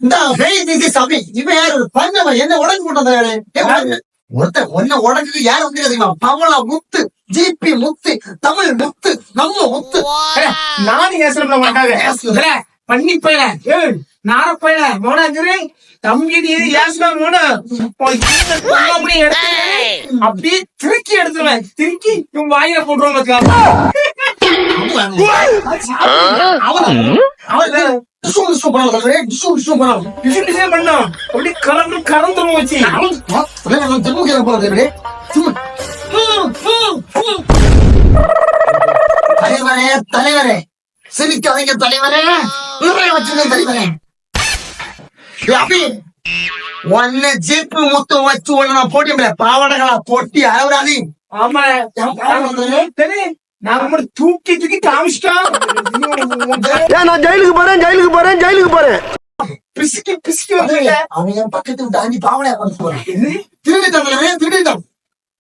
இந்த சாமி இவன் யாரு பண்ணவ என்ன உடஞ்சு போட்டது ஒருத்தன் ஒன்ன உடஞ்சது யாரு வந்து தெரியுமா? பவளா முத்து, ஜிபி முத்து, தமிழ் முத்து, நம்ம முத்து. நானும் ஏசல மாட்டாங்க பண்ணி போயில நார போயில மோனாங்கிரு தம்பி ஏசல மோன அப்படியே எடுத்து அப்படியே திருக்கி எடுத்துருவேன். திருக்கி இவன் வாயில போட்டுருவோம். கறந்துருவோம் வச்சு தலைவரே தலைவரே சிரிக்காதீங்க தலைவரே வச்சுங்க தலைவரே. அபி ஒன்னு ஜீப்பு முத்தம் வச்சு ஒண்ணு நான் போட்டி பாவடகளா போட்டி அளவுறாதி. ஆமா நாங்க தூக்கி தூக்கி காமிச்சிட்டோம். நான் ஜெயிலுக்கு போறேன் பிசுக்கி பிசுக்கி அவன் என் பக்கத்துல தாண்டி பாவனையா வந்து போறான்.